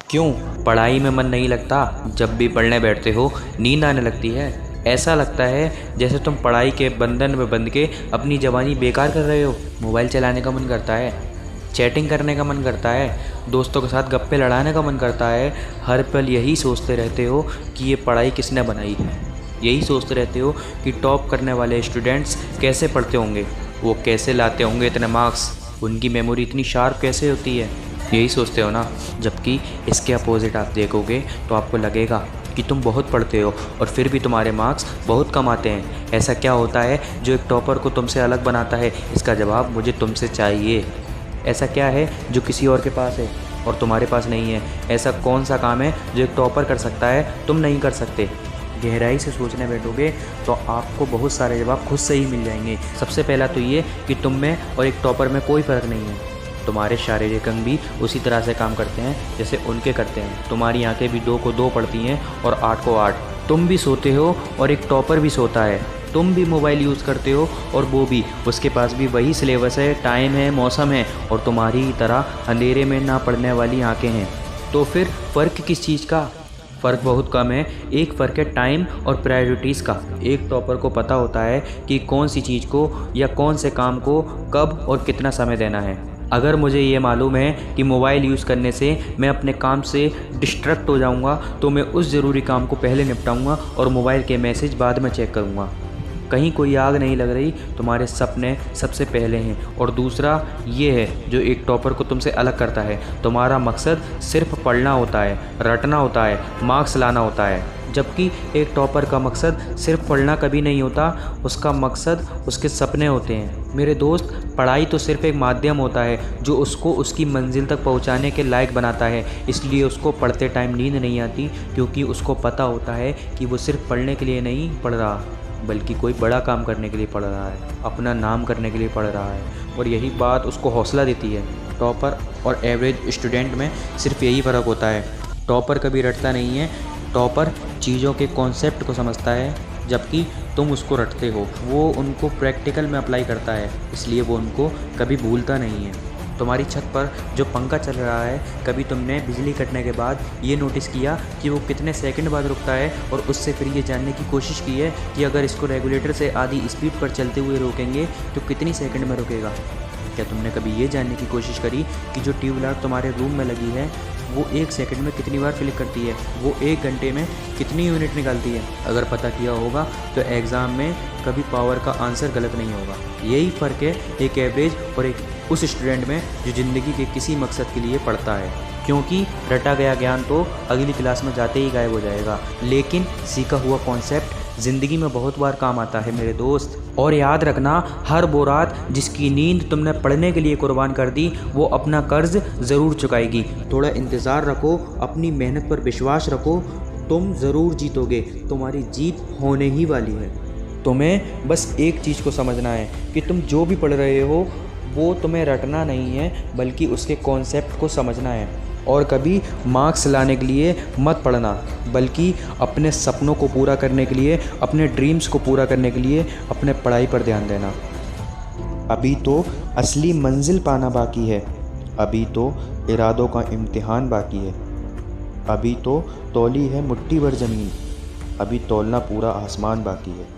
क्यों? पढ़ाई में मन नहीं लगता? जब भी पढ़ने बैठते हो नींद आने लगती है। ऐसा लगता है जैसे तुम पढ़ाई के बंधन में बंध के अपनी जवानी बेकार कर रहे हो। मोबाइल चलाने का मन करता है, चैटिंग करने का मन करता है, दोस्तों के साथ गप्पे लड़ाने का मन करता है। हर पल यही सोचते रहते हो कि ये पढ़ाई किसने बनाई है। यही सोचते रहते हो कि टॉप करने वाले स्टूडेंट्स कैसे पढ़ते होंगे, वो कैसे लाते होंगे इतने मार्क्स, उनकी मेमोरी इतनी शार्प कैसे होती है। यही सोचते हो ना। जबकि इसके अपोजिट आप देखोगे तो आपको लगेगा कि तुम बहुत पढ़ते हो और फिर भी तुम्हारे मार्क्स बहुत कम आते हैं। ऐसा क्या होता है जो एक टॉपर को तुमसे अलग बनाता है? इसका जवाब मुझे तुमसे चाहिए। ऐसा क्या है जो किसी और के पास है और तुम्हारे पास नहीं है? ऐसा कौन सा काम है जो एक टॉपर कर सकता है तुम नहीं कर सकते? गहराई से सोचने बैठोगे तो आपको बहुत सारे जवाब खुद से ही मिल जाएंगे। सबसे पहला तो ये कि तुम में और एक टॉपर में कोई फ़र्क नहीं है। तुम्हारे शारीरिक अंग भी उसी तरह से काम करते हैं जैसे उनके करते हैं। तुम्हारी आंखें भी 2 को 2 पढ़ती हैं और 8 को 8। तुम भी सोते हो और एक टॉपर भी सोता है। तुम भी मोबाइल यूज़ करते हो और वो भी, उसके पास भी वही सिलेबस है, टाइम है, मौसम है और तुम्हारी ही तरह अंधेरे में ना पढ़ने वाली आंखें हैं। तो फिर फ़र्क किस चीज़ का? फ़र्क बहुत कम है। एक फ़र्क है टाइम और प्रायोरिटीज़ का। एक टॉपर को पता होता है कि कौन सी चीज़ को या कौन से काम को कब और कितना समय देना है। अगर मुझे ये मालूम है कि मोबाइल यूज़ करने से मैं अपने काम से डिस्ट्रैक्ट हो जाऊंगा तो मैं उस ज़रूरी काम को पहले निपटाऊंगा और मोबाइल के मैसेज बाद में चेक करूंगा। कहीं कोई आग नहीं लग रही, तुम्हारे सपने सबसे पहले हैं। और दूसरा ये है जो एक टॉपर को तुमसे अलग करता है, तुम्हारा मकसद सिर्फ पढ़ना होता है, रटना होता है, मार्क्स लाना होता है। जबकि एक टॉपर का मकसद सिर्फ पढ़ना कभी नहीं होता, उसका मकसद उसके सपने होते हैं। मेरे दोस्त, पढ़ाई तो सिर्फ एक माध्यम होता है जो उसको उसकी मंजिल तक पहुंचाने के लायक बनाता है। इसलिए उसको पढ़ते टाइम नींद नहीं आती, क्योंकि उसको पता होता है कि वो सिर्फ पढ़ने के लिए नहीं पढ़ रहा, बल्कि कोई बड़ा काम करने के लिए पढ़ रहा है, अपना नाम करने के लिए पढ़ रहा है। और यही बात उसको हौसला देती है। टॉपर और एवरेज स्टूडेंट में सिर्फ यही फ़र्क होता है, टॉपर कभी रटता नहीं है। टॉपर चीज़ों के कॉन्सेप्ट को समझता है, जबकि तुम उसको रटते हो। वो उनको प्रैक्टिकल में अप्लाई करता है, इसलिए वो उनको कभी भूलता नहीं है। तुम्हारी छत पर जो पंखा चल रहा है, कभी तुमने बिजली कटने के बाद ये नोटिस किया कि वो कितने सेकंड बाद रुकता है? और उससे फिर ये जानने की कोशिश की है कि अगर इसको रेगुलेटर से आधी स्पीड पर चलते हुए रोकेंगे तो कितनी सेकंड में रुकेगा? क्या तुमने कभी ये जानने की कोशिश करी कि जो ट्यूबलाइट तुम्हारे रूम में लगी है वो 1 सेकंड में कितनी बार फ्लिक करती है? वो 1 घंटे में कितनी यूनिट निकालती है? अगर पता किया होगा तो एग्ज़ाम में कभी पावर का आंसर गलत नहीं होगा। यही फ़र्क है एक एवरेज और एक उस स्टूडेंट में जो ज़िंदगी के किसी मकसद के लिए पढ़ता है। क्योंकि रटा गया ज्ञान तो अगली क्लास में जाते ही गायब हो जाएगा, लेकिन सीखा हुआ कॉन्सेप्ट ज़िंदगी में बहुत बार काम आता है मेरे दोस्त। और याद रखना, हर वो रात जिसकी नींद तुमने पढ़ने के लिए कुर्बान कर दी, वो अपना कर्ज ज़रूर चुकाएगी। थोड़ा इंतज़ार रखो, अपनी मेहनत पर विश्वास रखो, तुम ज़रूर जीतोगे। तुम्हारी जीत होने ही वाली है। तुम्हें बस एक चीज़ को समझना है कि तुम जो भी पढ़ रहे हो वो तुम्हें रटना नहीं है, बल्कि उसके कॉन्सेप्ट को समझना है। और कभी मार्क्स लाने के लिए मत पढ़ना, बल्कि अपने सपनों को पूरा करने के लिए, अपने ड्रीम्स को पूरा करने के लिए अपने पढ़ाई पर ध्यान देना। अभी तो असली मंजिल पाना बाकी है, अभी तो इरादों का इम्तिहान बाकी है, अभी तो तौली है मुट्ठी भर ज़मीन, अभी तौलना पूरा आसमान बाकी है।